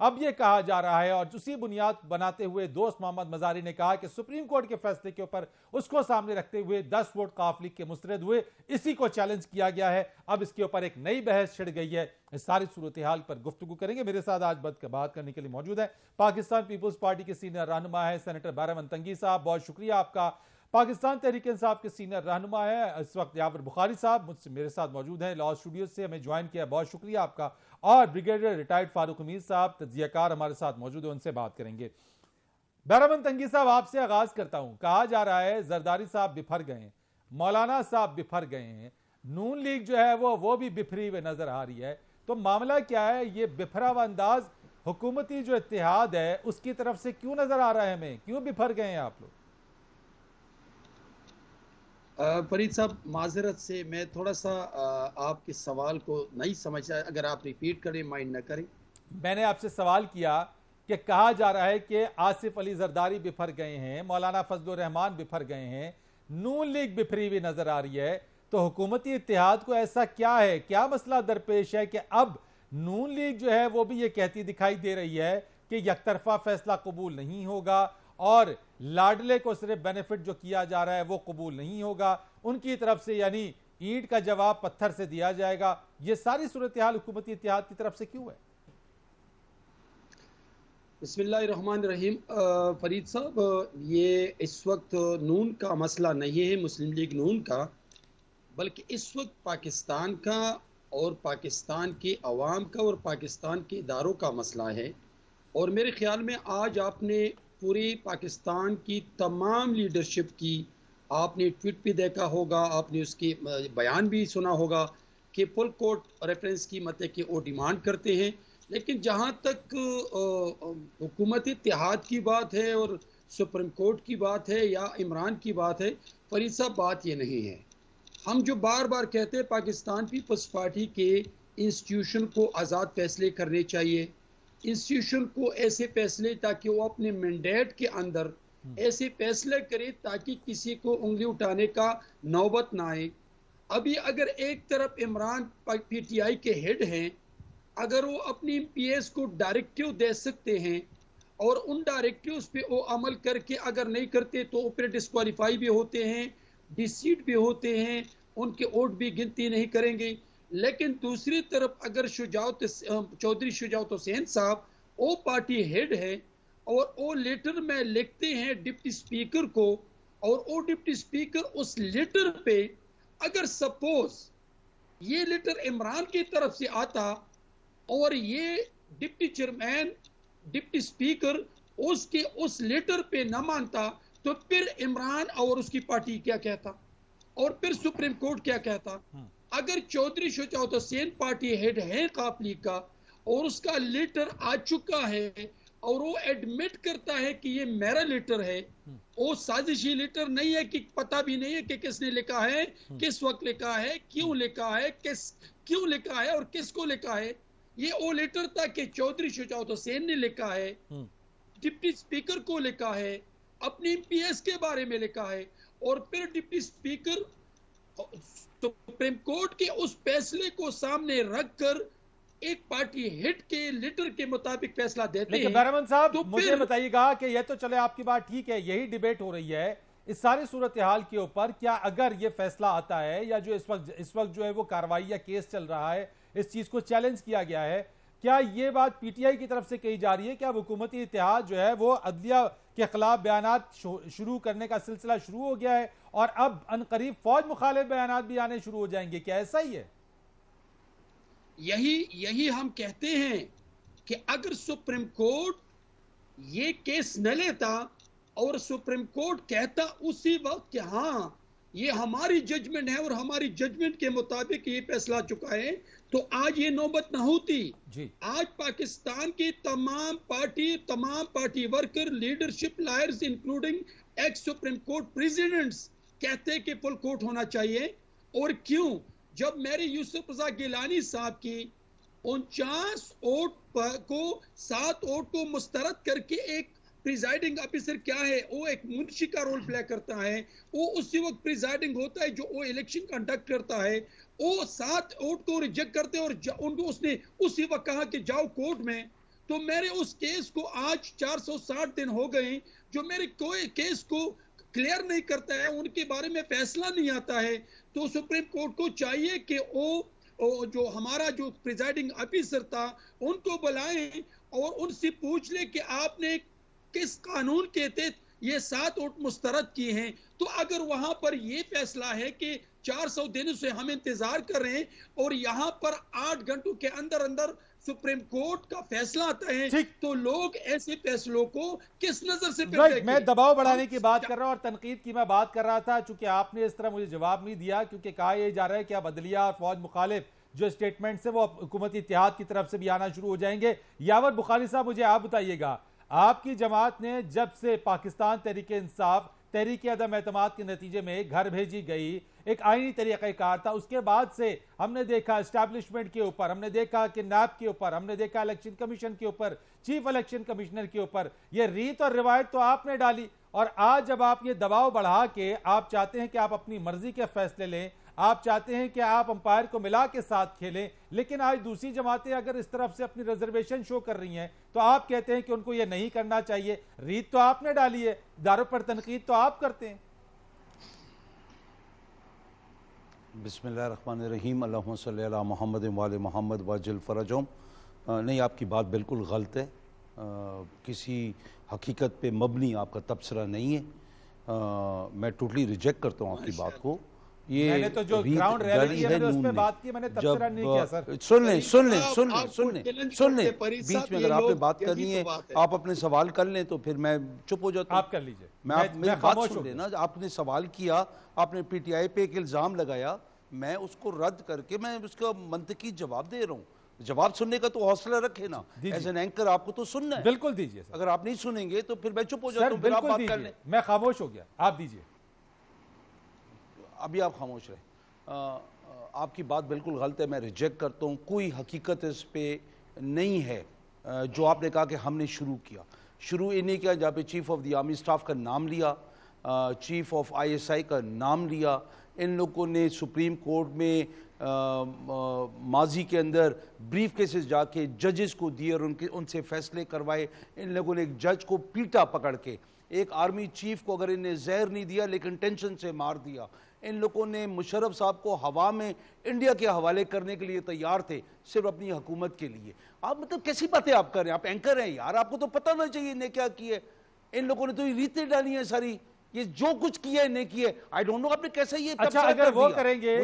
اب یہ کہا جا رہا ہے اور اسی بنیاد بناتے ہوئے دوست محمد مزاری نے کہا کہ سپریم کورٹ کے فیصلے کے اوپر اس کو سامنے رکھتے ہوئے 10 ووٹ قاف لیگ کے مسترد ہوئے، اسی کو چیلنج کیا گیا ہے۔ اب اس کے اوپر ایک نئی بحث چھڑ گئی ہے۔ اس ساری صورتحال پر گفتگو کریں گے۔ میرے ساتھ آج بات کرنے کے لیے موجود ہے پاکستان پیپلز پارٹی کے سینئر رہنما ہے سینیٹر بیرم تنگی صاحب، بہت شکریہ آپ کا۔ پاکستان تحریک انصاف کے سینئر رہنما ہے اس وقت یاور بخاری صاحب میرے ساتھ موجود ہیں لاہور اسٹوڈیو سے، ہمیں جوائن کیا، بہت شکریہ آپ کا۔ اور بریگیڈیئر ریٹائرڈ فاروق امیر صاحب تجزیہ کار ہمارے ساتھ موجود ہیں، ان سے بات کریں گے۔ بیرم تنگی صاحب آپ سے آغاز کرتا ہوں۔ کہا جا رہا ہے زرداری صاحب بپھر گئے ہیں، مولانا صاحب بپھر گئے ہیں، نون لیگ جو ہے وہ بھی بپھری ہوئے نظر آ رہی ہے، تو معاملہ کیا ہے؟ یہ بپھرا ہوا انداز حکومتی جو اتحاد ہے اس کی طرف سے کیوں نظر آ رہا ہے ہمیں؟ کیوں بپھر گئے ہیں آپ لوگ؟ فرید صاحب معذرت سے میں تھوڑا سا آپ کے سوال کو نہیں سمجھا، اگر آپ ریپیٹ کریں مائنڈ نہ کریں۔ میں نے آپ سے سوال کیا کہ کہا جا رہا ہے کہ آصف علی زرداری بپھر گئے ہیں، مولانا فضل الرحمان بپھر گئے ہیں، نون لیگ بپھری ہوئی نظر آ رہی ہے، تو حکومتی اتحاد کو ایسا کیا ہے، کیا مسئلہ درپیش ہے کہ اب نون لیگ جو ہے وہ بھی یہ کہتی دکھائی دے رہی ہے کہ یک طرفہ فیصلہ قبول نہیں ہوگا اور لاڈلے کو صرف بینیفٹ جو کیا جا رہا ہے وہ قبول نہیں ہوگا، ان کی طرف سے یعنی اینٹ کا جواب پتھر سے دیا جائے گا۔ یہ ساری صورتحال حکومتی اتحاد کی طرف سے کیوں ہے؟ بسم اللہ الرحمن الرحیم۔ فرید صاحب، یہ اس وقت نون کا مسئلہ نہیں ہے، مسلم لیگ نون کا، بلکہ اس وقت پاکستان کا اور پاکستان کے عوام کا اور پاکستان کے اداروں کا مسئلہ ہے۔ اور میرے خیال میں آج آپ نے پوری پاکستان کی تمام لیڈرشپ کی، آپ نے ٹویٹ بھی دیکھا ہوگا، آپ نے اس کے بیان بھی سنا ہوگا کہ فل کورٹ ریفرنس کی مطلب کہ وہ ڈیمانڈ کرتے ہیں، لیکن جہاں تک حکومت اتحاد کی بات ہے اور سپریم کورٹ کی بات ہے یا عمران کی بات ہے، فرید صاحب بات یہ نہیں ہے۔ ہم جو بار بار کہتے ہیں پاکستان پیپلز پارٹی کے انسٹیٹیوشن کو آزاد فیصلے کرنے چاہیے، انسٹیٹیوشن کو ایسے فیصلے تاکہ وہ اپنے مینڈیٹ کے اندر ایسے فیصلے کرے تاکہ کسی کو انگلی اٹھانے کا نوبت نہ آئے۔ ابھی اگر ایک طرف عمران پی ٹی آئی کے ہیڈ ہیں، اگر وہ اپنی پی ایس کو ڈائریکٹیو دے سکتے ہیں اور ان ڈائریکٹیوز پہ وہ عمل کر کے اگر نہیں کرتے تو پھر ڈسکوالیفائی بھی ہوتے ہیں، ڈیسیٹ بھی ہوتے ہیں، ان کے ووٹ بھی گنتی نہیں کریں گے۔ لیکن دوسری طرف اگر چودھری شجاعت حسین صاحب وہ پارٹی ہیڈ ہے اور وہ لیٹر میں لکھتے ہیں ڈپٹی سپیکر کو، اور وہ ڈپٹی سپیکر اس لیٹر پہ اگر سپوز یہ لیٹر عمران کی طرف سے آتا اور یہ ڈپٹی چیئرمین ڈپٹی سپیکر اس لیٹر پہ نہ مانتا تو پھر عمران اور اس کی پارٹی کیا کہتا اور پھر سپریم کورٹ کیا کہتا؟ اگر چودھری شجاعت حسین پارٹی ہیڈ ہے قاف لیگ کا اور اس کا لیٹر آ چکا ہے اور وہ ایڈمٹ کرتا ہے کہ یہ میرا لیٹر ہے، وہ سازشی لیٹر نہیں ہے کہ پتہ بھی نہیں ہے کہ کس نے لکھا ہے، کس وقت لکھا ہے، کیوں لکھا ہے، کیوں لکھا ہے اور کس کو لکھا ہے، یہ وہ لیٹر تھا کہ چودھری شجاعت حسین نے لکھا ہے، ڈپٹی سپیکر کو لکھا ہے، اپنی پی ایس کے بارے میں لکھا ہے، اور پھر ڈپٹی سپیکر سپریم کورٹ کے اس فیصلے کو سامنے رکھ کر ایک پارٹی ہٹ کے لیٹر کے مطابق فیصلہ دیتے ہیں۔ لیکن بیرمن صاحب مجھے بتائیے گا کہ یہ تو چلے آپ کی بات ٹھیک ہے، یہی ڈیبیٹ ہو رہی ہے اس ساری صورتحال کے اوپر، کیا اگر یہ فیصلہ آتا ہے یا جو اس وقت جو ہے وہ کارروائی یا کیس چل رہا ہے، اس چیز کو چیلنج کیا گیا ہے، کیا یہ بات پی ٹی آئی کی طرف سے کہی جا رہی ہے کہ اب حکومتی اتحاد جو ہے وہ عدلیہ کے خلاف بیانات شروع کرنے کا سلسلہ شروع ہو گیا ہے اور اب عنقریب فوج مخالف بیانات بھی آنے شروع ہو جائیں گے؟ کیا ایسا ہی ہے؟ یہی ہم کہتے ہیں کہ اگر سپریم کورٹ یہ کیس نہ لیتا اور سپریم کورٹ کہتا اسی وقت کہ ہاں یہ ہماری ججمنٹ ہے اور ہماری ججمنٹ کے مطابق یہ فیصلہ چکا ہے، تو آج یہ نوبت نہ ہوتی۔ آج پاکستان کی تمام party worker, leadership, lawyers including x supreme court presidents کہتے کہ فل کورٹ ہونا چاہیے۔ اور کیوں؟ جب میری یوسف رضا گیلانی صاحب کی 49 ووٹ کو 7 ووٹ کو مسترد کر کے ایک پریزائڈنگ آفیسر کیا ہے، وہ ایک منشی کا رول پلے کرتا ہے، وہ اسی وقت پریزائڈنگ ہوتا ہے جو وہ الیکشن کنڈکٹ کرتا ہے، وہ 7 ووٹ کو ریجیکٹ کرتے اور ان کو اس نے اسی وقت کہا کہ جاؤ کورٹ میں، تو میرے اس کیس کو آج 460 دن ہو گئے جو میرے کوئی کیس کو کلیئر نہیں کرتا ہے، ان کے بارے میں فیصلہ نہیں آتا ہے. تو سپریم کورٹ کو چاہیے کہ وہ جو ہمارا جو پریزائڈنگ آفیسر تھا ان کو بلائیں اور ان سے پوچھ لے کہ آپ نے کس قانون کے تحت یہ 7 ووٹ مسترد کیے ہیں. تو اگر وہاں پر یہ فیصلہ ہے کہ 400 دنوں سے ہم انتظار کر رہے ہیں اور یہاں پر 8 گھنٹوں کے اندر اندر سپریم کورٹ کا فیصلہ آتا ہے، تو لوگ ایسے فیصلوں کو کس نظر سے دیکھیں؟ میں دباؤ بڑھانے کی بات کر رہا ہوں اور تنقید کی میں بات کر رہا تھا، چونکہ آپ نے اس طرح مجھے جواب نہیں دیا، کیونکہ کہا یہ جا رہا ہے کہ اب عدلیہ اور فوج مخالف جو اسٹیٹمنٹس ہیں وہ حکومتی اتحاد کی طرف سے بھی آنا شروع ہو جائیں گے. یاور بخاری صاحب، مجھے آپ بتائیے گا، آپ کی جماعت نے جب سے پاکستان تحریک انصاف تحریک عدم اعتماد کے نتیجے میں گھر بھیجی گئی، ایک آئینی طریقہ کار تھا، اس کے بعد سے ہم نے دیکھا اسٹیبلشمنٹ کے اوپر، ہم نے دیکھا کہ نیب کے اوپر، ہم نے دیکھا الیکشن کمیشن کے اوپر، چیف الیکشن کمشنر کے اوپر، یہ ریت اور روایت تو آپ نے ڈالی، اور آج جب آپ یہ دباؤ بڑھا کے آپ چاہتے ہیں کہ آپ اپنی مرضی کے فیصلے لیں، آپ چاہتے ہیں کہ آپ امپائر کو ملا کے ساتھ کھیلیں، لیکن آج دوسری جماعتیں اگر اس طرف سے اپنی ریزرویشن شو کر رہی ہیں تو آپ کہتے ہیں کہ ان کو یہ نہیں کرنا چاہیے. ریت تو آپ نے ڈالی ہے، اداروں پر تنقید تو آپ کرتے ہیں. بسم اللہ الرحمن الرحیم، اللہم صلی علی محمد وآل محمد واجل فرجہم. نہیں، آپ کی بات بالکل غلط ہے، کسی حقیقت پہ مبنی آپ کا تبصرہ نہیں ہے. میں ٹوٹلی ریجیکٹ کرتا ہوں آپ کی بات کو. میں نے تو جو گراؤنڈ ریئلٹی ہے میں نے اس پہ بات کی، میں نے تبصرہ نہیں کیا سر. سن لیں بیچ میں اگر آپ نے بات کرنی ہے آپ اپنے سوال کر لیں تو پھر میں چپ ہو جاتا ہوں. آپ کر لیجئے، میری بات سن لیں نا. آپ نے سوال کیا، آپ نے پی ٹی آئی پہ ایک الزام لگایا، میں اس کو رد کر کے میں اس کا منطقی جواب دے رہا ہوں. جواب سننے کا تو حوصلہ رکھے نا، ایز این اینکر آپ کو تو سننا ہے. بالکل دیجئے سر. اگر آپ نہیں سنیں گے تو پھر میں چپ ہو جاتا ہوں، پھر آپ بات کر لیں. میں خاموش ہو گیا، آپ دیجئے. ابھی آپ خاموش رہے. آپ کی بات بالکل غلط ہے، میں ریجیکٹ کرتا ہوں. کوئی حقیقت اس پہ نہیں ہے. جو آپ نے کہا کہ ہم نے شروع کیا، شروع انہیں کیا جہاں پہ chief of the army staff کا نام لیا، chief of I S I کا نام لیا. ان لوگوں نے سپریم کورٹ میں ماضی کے اندر بریف کیسز جا کے ججز کو دیے اور ان سے فیصلے کروائے. ان لوگوں نے ایک جج کو پیٹا پکڑ کے، ایک آرمی چیف کو اگر انہیں زہر نہیں دیا لیکن ٹینشن سے مار دیا. ان لوگوں نے مشرف صاحب کو ہوا میں انڈیا کے حوالے کرنے کے لیے تیار تھے، صرف اپنی حکومت کے لیے. آپ مطلب کیسی باتیں آپ کر رہے ہیں؟ آپ اینکر ہیں یار، آپ کو تو پتہ نہ چاہیے انہیں کیا کیا ہے. ان لوگوں نے تو یہ ریتیں ڈالی ہیں ساری، یہ جو کچھ کیا ہے انہیں کیا ہے. آئی ڈونٹ نو آپ نے کیسے یہ اچھا اگر وہ کریں گے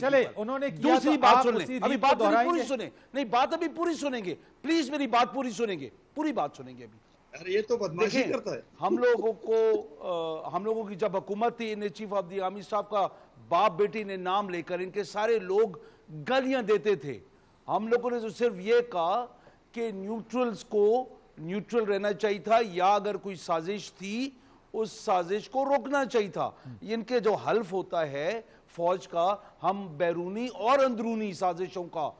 چلے انہوں نے کیا. دوسری بات سن لیں، ابھی بات پوری سنیں. نہیں، بات ابھی پوری سنیں گے پلیز، میری بات پوری سنیں گے، پوری بات سنیں گے. ابھی یہ تو بدماشی کرتا ہے. ہم لوگوں کی جب حکومت تھی، انہیں چیف آف دی آرمی صاحب کا باپ بیٹی نے نام لے کر ان کے سارے لوگ گالیاں دیتے تھے. ہم لوگوں نے تو صرف یہ کہا کہ نیوٹرلز کو نیوٹرل رہنا چاہیے تھا، یا اگر کوئی سازش تھی اس سازش کو روکنا چاہیے تھا. ان کے جو حلف ہوتا ہے فوج کا، ہم بیرونی اور اندرونی سازشوں کا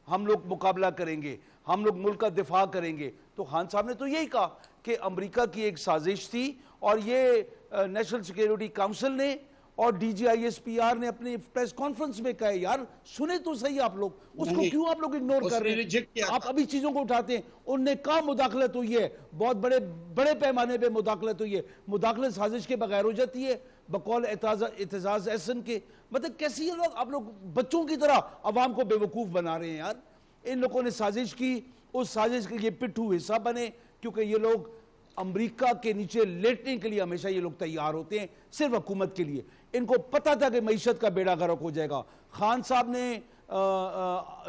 ہم لوگ مقابلہ کریں گے، ہم لوگ ملک کا دفاع کریں گے. تو خان صاحب نے تو یہی کہا کہ امریکہ کی ایک سازش تھی، اور یہ نیشنل سیکیورٹی کاؤنسل نے اور D G I S P R نے اپنی پریس کانفرنس میں کہا. یار سنیں تو صحیح آپ لوگ، اس کو کیوں آپ لوگ اگنور کر رہے ہیں؟ آپ ابھی چیزوں کو اٹھاتے ہیں. انہوں نے کہا مداخلت ہوئی ہے، بہت بڑے پیمانے پہ مداخلت ہوئی ہے. مداخلت سازش کے بغیر ہو جاتی ہے بقول اعتزاز احسن کے. مطلب کیسی ہے آپ لوگ بچوں کی طرح عوام کو بے وقوف بنا رہے ہیں یار. ان لوگوں نے سازش کی، اس سازش کے یہ پٹھو حصہ بنے، کیونکہ یہ لوگ امریکہ کے نیچے لیٹنے کے لیے ہمیشہ یہ لوگ تیار ہوتے ہیں، صرف حکومت کے لیے. ان کو پتا تھا کہ معیشت کا بیڑا غرق ہو جائے گا. خان صاحب نے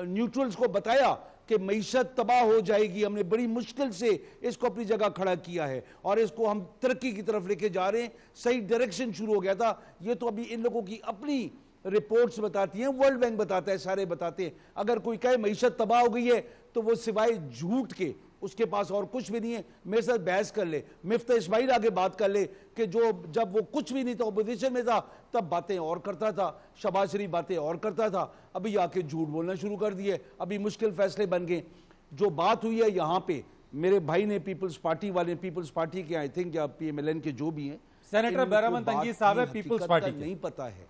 نیوٹرلز کو بتایا کہ معیشت تباہ ہو جائے گی، ہم نے بڑی مشکل سے اس کو اپنی جگہ کھڑا کیا ہے اور اس کو ہم ترقی کی طرف لے کے جا رہے ہیں. صحیح ڈائریکشن شروع ہو گیا تھا. یہ تو ابھی ان لوگوں کی اپنی رپورٹس بتاتی ہیں، ورلڈ بینک بتاتا ہے، سارے بتاتے ہیں. اگر کوئی کہے معیشت تباہ ہو گئی ہے تو وہ سوائے جھوٹ کے اس کے پاس اور کچھ بھی نہیں ہے. میرے ساتھ بحث کر لے، مفتہ اسماعیل آگے بات کر لے کہ جب وہ کچھ بھی نہیں تھا، اپوزیشن میں تھا، تب باتیں اور کرتا تھا، شہباز شریف باتیں اور کرتا تھا. ابھی آ کے جھوٹ بولنا شروع کر دیے، ابھی مشکل فیصلے بن گئے. جو بات ہوئی ہے یہاں پہ، میرے بھائی نے پیپلز پارٹی والے، پیپلز پارٹی کے آئی تھنک یا پی ایم ایل این کے جو بھی ہیں، سینیٹر بیرامن تنگی صاحب ہے پیپلز پارٹی کے، نہیں پتا ہے.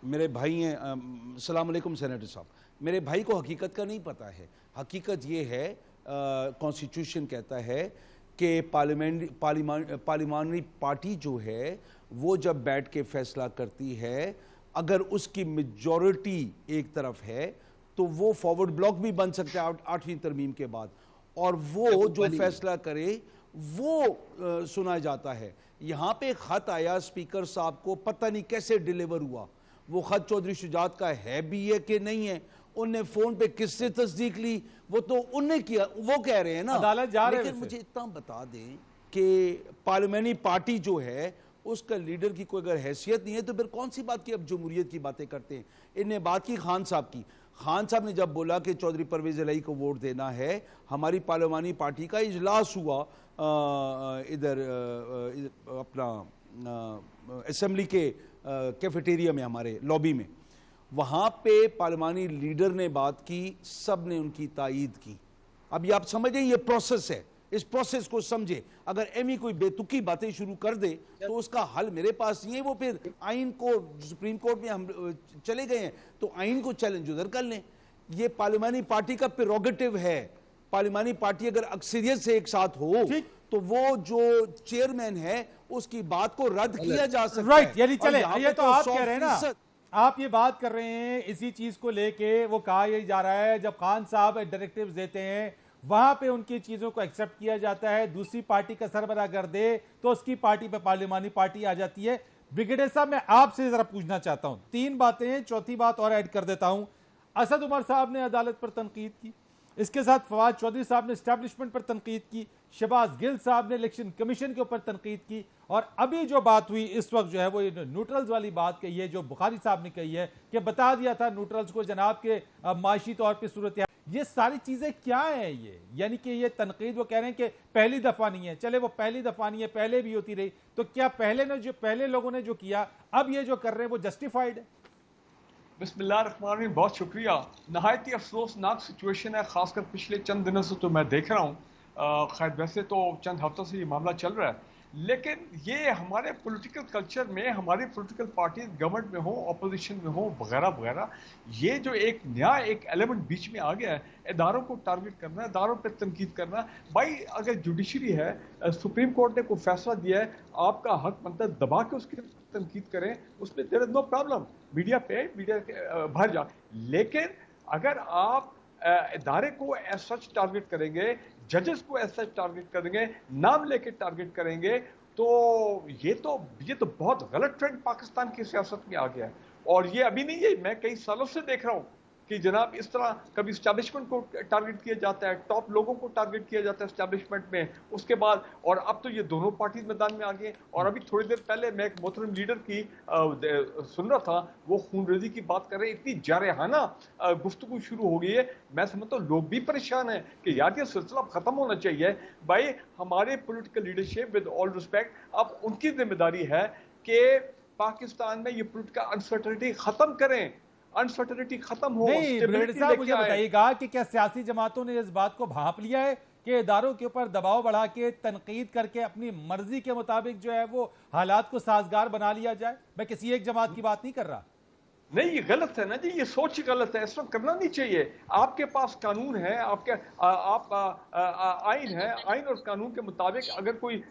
میرے بھائی ہیں, السلام علیکم سینیٹر صاحب, میرے بھائی کو حقیقت کا نہیں پتا ہے. حقیقت یہ ہے, کانسٹیٹیوشن کہتا ہے کہ پارلیمانی پارٹی جو ہے وہ جب بیٹھ کے فیصلہ کرتی ہے, اگر اس کی میجورٹی ایک طرف ہے تو وہ فارورڈ بلاک بھی بن سکتا ہے 8ویں ترمیم کے بعد, اور وہ جو فیصلہ کرے وہ سنا جاتا ہے. یہاں پہ خط آیا اسپیکر صاحب کو, پتہ نہیں کیسے ڈیلیور ہوا. وہ خط چودھری شجاعت کا ہے بھی ہے کہ نہیں ہے, ان نے فون پہ کس سے تصدیق لی, وہ تو ان نے کیا, وہ کہہ رہے ہیں نا. عدالت جا رہے ہیں. لیکن مجھے اتنا بتا دیں کہ پارلیمانی پارٹی جو ہے اس کا لیڈر کی کوئی اگر حیثیت نہیں ہے تو پھر کون سی بات کی اب جمہوریت کی باتیں کرتے ہیں. ان نے بات کی خان صاحب کی. خان صاحب نے جب بولا کہ چودھری پرویز الہی کو ووٹ دینا ہے, ہماری پارلیمانی پارٹی کا اجلاس ہوا ادھر اپنا اسمبلی کے کیفیٹیریا میں, ہمارے لابی میں, وہاں پہ پارلیمانی لیڈر نے بات کی, سب نے ان کی تائید کی. اب یہ آپ سمجھیں یہ پروسیس ہے, اس پروسیس کو سمجھے. اگر ایمی کوئی بے تکی باتیں شروع کر دے تو اس کا حل میرے پاس نہیں ہے. وہ پھر آئین کو, سپریم کورٹ میں ہم چلے گئے ہیں تو آئین کو چیلنج ادھر کر لیں. یہ پارلیمانی پارٹی کا پریروگیٹو ہے. پارلیمانی پارٹی اگر اکثریت سے ایک ساتھ ہو تو وہ جو چیئرمین ہے اس کی بات کو رد کیا جا سکتا ہے. رائٹ, یعنی چلے یہ تو آپ کہہ رہے ہیں نا, آپ یہ بات کر رہے ہیں اسی چیز کو لے کے. وہ کہا یہی جا رہا ہے جب خان صاحب ڈائریکٹیوز دیتے ہیں وہاں پہ ان کی چیزوں کو ایکسپٹ کیا جاتا ہے, دوسری پارٹی کا سربراہ کر دے تو اس کی پارٹی پہ پارلیمانی پارٹی آ جاتی ہے. بریگیڈیئر صاحب میں آپ سے ذرا پوچھنا چاہتا ہوں, 3 باتیں ہیں, چوتھی بات اور ایڈ کر دیتا ہوں. اسد عمر صاحب نے عدالت پر تنقید کی, اس کے ساتھ فواد چودھری صاحب نے اسٹیبلشمنٹ پر تنقید کی, شہباز گل صاحب نے الیکشن کمیشن کے اوپر تنقید کی, اور ابھی جو بات ہوئی اس وقت جو ہے وہ نیوٹرلز والی بات کہی ہے جو بخاری صاحب نے کہی ہے کہ بتا دیا تھا نیوٹرلز کو جناب کے معاشی طور پہ صورت. یہ ساری چیزیں کیا ہیں یہ, یعنی کہ یہ تنقید وہ کہہ رہے ہیں کہ پہلی دفعہ نہیں ہے. چلے وہ پہلی دفعہ نہیں ہے, پہلے بھی ہوتی رہی, تو کیا پہلے لوگوں نے جو کیا اب یہ جو کر رہے ہیں وہ جسٹیفائیڈ ہے؟ بسم اللہ الرحمن الرحیم, بہت شکریہ. نہایت ہی افسوسناک سچویشن ہے, خاص کر پچھلے چند دنوں سے تو میں دیکھ رہا ہوں. خیر ویسے تو چند ہفتوں سے یہ معاملہ چل رہا ہے, لیکن یہ ہمارے پولیٹیکل کلچر میں, ہماری پولیٹیکل پارٹیز گورنمنٹ میں ہوں, اپوزیشن میں ہوں, وغیرہ وغیرہ, یہ جو ایک نیا ایلیمنٹ بیچ میں آ گیا ہے, اداروں کو ٹارگٹ کرنا, اداروں پہ تنقید کرنا. بھائی اگر جوڈیشری ہے, سپریم کورٹ نے کوئی فیصلہ دیا ہے, آپ کا حق بنتا ہے دبا کے اس کی تنقید کریں, اس میں دیر از نو پرابلم, میڈیا پہ میڈیا باہر جا. لیکن اگر آپ ادارے کو ایز سچ ٹارگٹ کریں گے, ججز کو ایز سچ ٹارگٹ کریں گے, نام لے کے ٹارگٹ کریں گے, تو یہ تو بہت غلط ٹرینڈ پاکستان کی سیاست میں آ گیا ہے. اور یہ ابھی نہیں ہے, میں کئی سالوں سے دیکھ رہا ہوں کہ جناب اس طرح کبھی اسٹیبلشمنٹ کو ٹارگٹ کیا جاتا ہے, ٹاپ لوگوں کو ٹارگٹ کیا جاتا ہے اسٹیبلشمنٹ میں, اس کے بعد, اور اب تو یہ دونوں پارٹیز میدان میں آ گئے. اور ابھی تھوڑی دیر پہلے میں ایک محترم لیڈر کی سن رہا تھا, وہ خون ریزی کی بات کر رہے ہیں, اتنی جارحانہ گفتگو شروع ہو گئی ہے. میں سمجھتا ہوں لوگ بھی پریشان ہیں کہ یار یہ سلسلہ ختم ہونا چاہیے. بھائی ہمارے political leadership with all respect, اب ان کی ذمہ داری ہے کہ پاکستان میں یہ پولیٹیکل انسرٹنٹی ختم کریں, انسرٹنٹی ختم ہو. نہیں بریگیڈیئر صاحب مجھے بتائیے گا کہ کیا سیاسی جماعتوں نے اس بات کو بھانپ لیا ہے کہ اداروں کے اوپر دباؤ بڑھا کے تنقید کر کے اپنی مرضی کے مطابق جو ہے وہ حالات کو سازگار بنا لیا جائے؟ میں کسی ایک جماعت کی بات نہیں کر رہا. نہیں, یہ غلط ہے نا جی, یہ سوچ ہی غلط ہے, اس وقت کرنا نہیں چاہیے. آپ کے پاس قانون ہے, آپ آئین ہے, آئین اور قانون کے مطابق اگر کوئی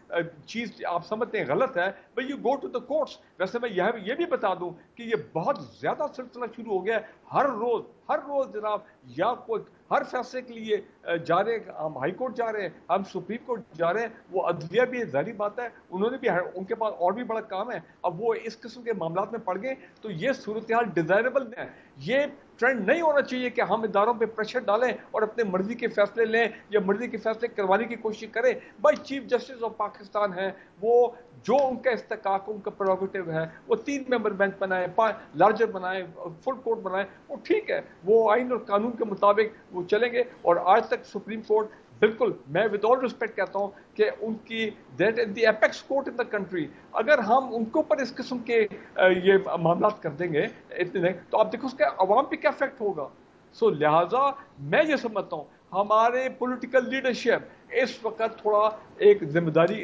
چیز آپ سمجھتے ہیں غلط ہے, بھئی you go to the courts. ویسے میں یہ بھی بتا دوں کہ یہ بہت زیادہ سلسلہ شروع ہو گیا ہے. ہر روز جناب, یا کوئی ہر فیصلے کے لیے جا رہے ہیں, ہم ہائی کورٹ جا رہے ہیں, ہم سپریم کورٹ جا رہے ہیں, وہ عدلیہ بھی ظاہری بات ہے, انہوں نے بھی, ان کے پاس اور بھی بڑا کام ہے. اب وہ اس قسم کے معاملات میں پڑ گئے تو یہ صورتحال ڈیزائربل ہے. یہ ٹرینڈ نہیں ہونا چاہیے کہ ہم اداروں پہ پریشر ڈالیں اور اپنے مرضی کے فیصلے لیں یا مرضی کے فیصلے کروانے کی کوشش کریں. بھائی چیف جسٹس آف پاکستان ہیں, وہ جو ان کا استحقاق, ان کا پریروگیٹو ہے, وہ 3 ممبر بینچ بنائیں, لارجر بنائیں, فل کورٹ بنائیں, وہ ٹھیک ہے, وہ آئین اور قانون کے مطابق وہ چلیں گے. اور آج تک سپریم کورٹ, بالکل میں ود آل ریسپیکٹ کہتا ہوں کہ ان کی that is the apex court in the country. اگر ہم ان کے اوپر اس قسم کے یہ معاملات کر دیں گے اتنے, تو آپ دیکھو اس کا عوام پہ کیا افیکٹ ہوگا. سو لہٰذا میں یہ سمجھتا ہوں ہمارے پولیٹیکل لیڈرشپ اس وقت تھوڑا ایک ذمہ داری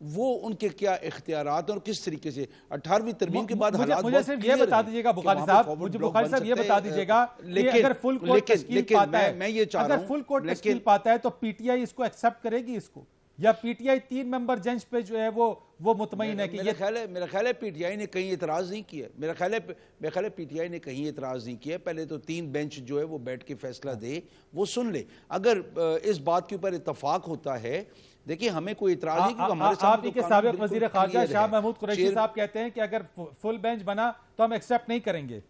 وہ ان کے کیا اختیارات ہیں اور کس طریقے سے 18ویں ترمیم کے بعد حالات مجھے صرف یہ بتا دیجیے گا بخاری صاحب، مجھے بخاری صاحب یہ بتا دیجیے گا کہ اگر فل کورٹ تشکیل پاتا ہے، میں یہ چاہ رہا ہوں، اگر فل کورٹ تشکیل پاتا ہے تو پی ٹی آئی اس کو ایکسپٹ کرے گی اس کو، یا پی ٹی آئی 3 ممبر جنچ پہ جو ہے وہ مطمئن ہے کہ میرا خیال ہے پی ٹی آئی نے کہیں اعتراض نہیں کیا، میرا خیال ہے پی ٹی آئی نے کہیں اعتراض نہیں کیا. پہلے تو 3 بینچ جو ہے وہ بیٹھ کے فیصلہ دے، وہ سن لے. اگر اس بات کے اوپر اتفاق ہوتا ہے، دیکھیں ہمیں کوئی اعتراض نہیں، کیونکہ ہمارے سامنے آپ ہی کے سابق وزیر خارجہ شاہ محمود قریشی صاحب کہتے ہیں کہ اگر فل بینچ بنا تو ہم ایکسپٹ نہیں کریں گے.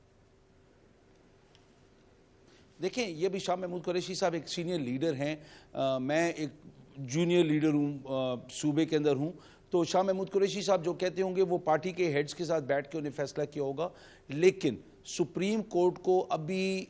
دیکھیں یہ بھی شاہ محمود قریشی صاحب ایک سینئر لیڈر ہیں، میں ایک جونیئر لیڈر ہوں، صوبے کے اندر ہوں. تو شاہ محمود قریشی صاحب جو کہتے ہوں گے وہ پارٹی کے ہیڈز کے ساتھ بیٹھ کے انہیں فیصلہ کیا ہوگا. لیکن سپریم کورٹ کو ابھی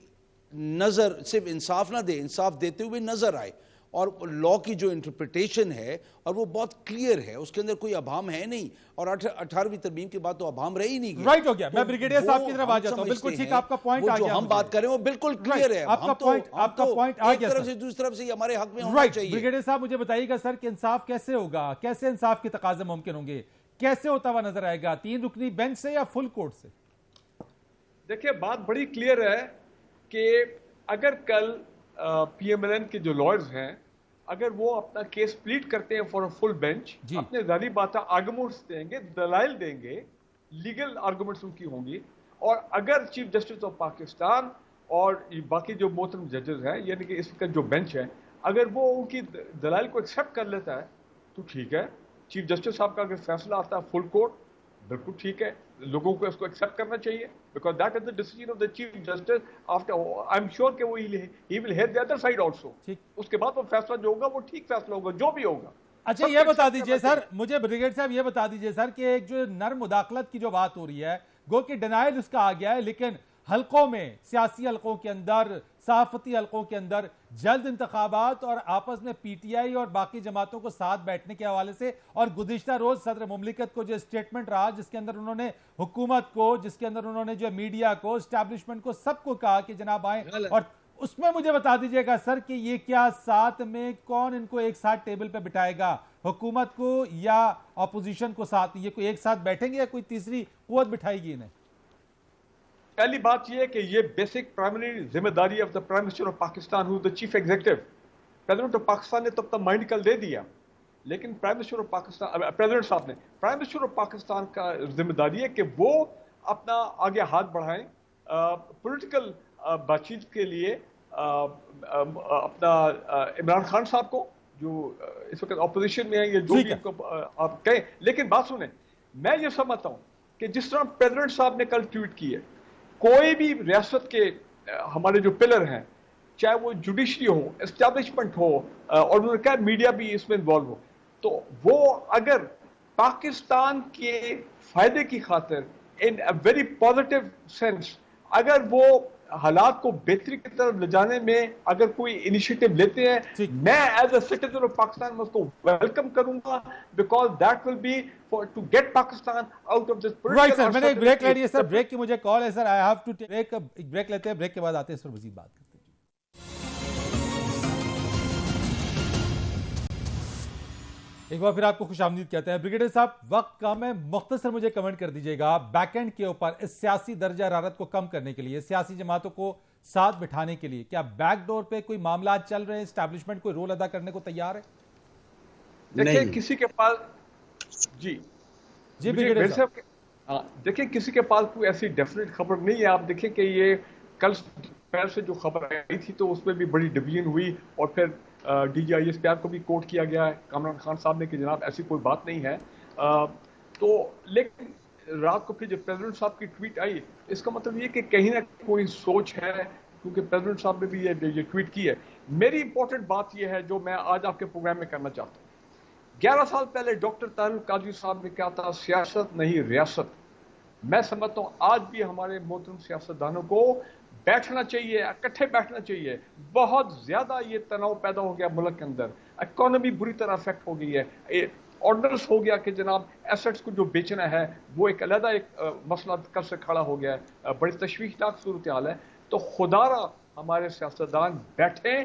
نظر صرف انصاف نہ دے، انصاف دیتے ہوئے نظر آئے، اور لا کی جو انٹرپریٹیشن ہے اور وہ بہت کلیئر ہے، اس کے اندر کوئی ابہام ہے نہیں، اور 18ویں ترمیم کے بعد تو ابہام رہ ہی نہیں گیا. رائٹ ہو گیا. میں بریگیڈیئر صاحب کی طرف آ جاتا ہوں. بالکل ٹھیک، آپ کا پوائنٹ آ گیا. جو ہم بات کر رہے ہیں وہ بالکل کلیئر ہے. آپ کا پوائنٹ آ گیا. ایک طرف سے دوسری طرف سے ہمارے حق میں ہونا چاہیے. بریگیڈیئر صاحب مجھے بتائیے گا سر کہ انصاف کیسے ہوگا، کیسے انصاف کے تقاضے ممکن ہوں گے، کیسے ہوتا ہوا نظر آئے گا، 3 رکنی بینچ سے یا فل کورٹ سے؟ دیکھیں بات بڑی کلیئر ہے کہ اگر کل پی ایم ایل این کے جو لائرز ہیں اگر وہ اپنا کیس پلیٹ کرتے ہیں فار فل بینچ، اپنے ظاہری باتیں آرگومنٹس دیں گے، دلائل دیں گے، لیگل آرگومنٹس ان کی ہوں گی، اور اگر چیف جسٹس آف پاکستان اور باقی جو محترم ججز ہیں یعنی کہ اس کا جو بینچ ہے اگر وہ ان کی دلائل کو ایکسیپٹ کر لیتا ہے تو ٹھیک ہے. چیف جسٹس صاحب کا اگر فیصلہ آتا ہے فل کورٹ، بالکل ٹھیک ہے، لوگوں کو اس کو ایکسیپٹ کرنا چاہیے، because that is the decision of the chief justice. after I'm sure کہ وہ he will hear the other side also. اس کے بعد وہ فیصلہ جو ہوگا وہ ٹھیک فیصلہ ہوگا جو بھی ہوگا. اچھا یہ بتا دیجئے سر، مجھے بریگیڈ صاحب یہ بتا دیجئے سر کہ ایک جو نرم مداخلت کی جو بات ہو رہی ہے، گو کہ ڈینائل اس کا آ گیا ہے، لیکن حلقوں میں، سیاسی حلقوں کے اندر، صحافتی حلقوں کے اندر جلد انتخابات اور آپس میں پی ٹی آئی اور باقی جماعتوں کو ساتھ بیٹھنے کے حوالے سے، اور گزشتہ روز صدر مملکت کو جو اسٹیٹمنٹ رہا جس کے اندر انہوں نے حکومت کو، جس کے اندر انہوں نے جو میڈیا کو، اسٹیبلشمنٹ کو، سب کو کہا کہ جناب آئیں، اور اس میں مجھے بتا دیجئے گا سر کہ یہ کیا ساتھ میں کون ان کو ایک ساتھ ٹیبل پہ بٹھائے گا، حکومت کو یا اپوزیشن کو ساتھ؟ یہ کوئی ایک ساتھ بیٹھیں گے یا کوئی تیسری قوت بٹھائے گی انہیں؟ پہلی بات یہ ہے کہ یہ بیسک پرائمری ذمہ داری of the prime minister of Pakistan who the chief executive. President of Pakistan نے تب تک مائنڈ کل دے دیا، لیکن prime minister of Pakistan, president صاحب نے، پرائم منسٹر آف پاکستان کا ذمہ داری ہے کہ وہ اپنا آگے ہاتھ بڑھائیں پولیٹیکل بات چیت کے لیے. اپنا عمران خان صاحب کو جو اس وقت اپوزیشن میں ہیں، یہ جو بھی آپ کہیں، لیکن بات سنیں، میں یہ سمجھتا ہوں کہ جس طرح پریزیڈنٹ صاحب نے کل ٹویٹ کی ہے، کوئی بھی ریاست کے ہمارے جو پلر ہیں، چاہے وہ جوڈیشری ہو، اسٹیبلشمنٹ ہو، اور انہوں نے کہا میڈیا بھی اس میں انوالو ہو، تو وہ اگر پاکستان کے فائدے کی خاطر ان اے ویری پازیٹیو سینس اگر وہ حالات کو بہتری کی طرف لے جانے میں اگر کوئی انیشیٹو لیتے ہیں، میں as a citizen of Pakistan میں اس کو ویلکم کروں گا، because that will be to get Pakistan out of this. Right sir, میں نے ایک بریک لے لی ہے سر، بریک کی مجھے کال ہے سر، آئی ہیو ٹو ٹیک ایک بریک لیتے ہیں، بریک کے بعد آتے ہیں اس پر مزید بات کرتے ہیں. ایک بار پھر آپ کو خوش آمدید کہتے ہیں. بریگیڈیئر صاحب وقت کم ہے، مختصر مجھے کمنٹ کر دیجئے گا بیک اینڈ کے اوپر اس سیاسی درجہ حرارت کو کم کرنے کے لیے، سیاسی جماعتوں کو ساتھ بٹھانے کے لیے کیا بیک ڈور پہ کوئی معاملات چل رہے ہیں؟ اسٹیبلشمنٹ کوئی رول ادا کرنے کو تیار ہے؟ دیکھیں کسی کے پاس جی بریگیڈیئر صاحب، دیکھیں کسی کے پاس کوئی ایسی ڈیفینیٹ خبر نہیں ہے. آپ دیکھیں کہ یہ کل پہل سے جو خبر آئی تھی تو اس میں بھی بڑی ڈویژن ہوئی، اور پھر D G I S P R کو بھی کوٹ کیا گیا ہے کامران خان صاحب نے کہ جناب ایسی کوئی بات نہیں ہے. تو لیکن رات کو پھر جب پریزیڈنٹ صاحب کی ٹویٹ آئی، اس کا مطلب یہ کہ کہیں نہ کوئی سوچ ہے، کیونکہ پریزیڈنٹ صاحب نے بھی یہ ٹویٹ کی ہے. میری امپورٹنٹ بات یہ ہے جو میں آج آپ کے پروگرام میں کرنا چاہتا ہوں. 11 سال پہلے ڈاکٹر طاہر القادری صاحب نے کہا تھا سیاست نہیں ریاست. میں سمجھتا ہوں آج بھی ہمارے محترم سیاستدانوں کو بیٹھنا چاہیے، اکٹھے بیٹھنا چاہیے. بہت زیادہ یہ تناؤ پیدا ہو گیا ملک کے اندر، اکانومی بری طرح افیکٹ ہو گئی ہے، آرڈرز ہو گیا کہ جناب ایسٹس کو جو بیچنا ہے وہ ایک علیحدہ ایک مسئلہ کب سے کھڑا ہو گیا ہے، بڑی تشویشناک صورتحال ہے. تو خدا را ہمارے سیاستدان بیٹھیں،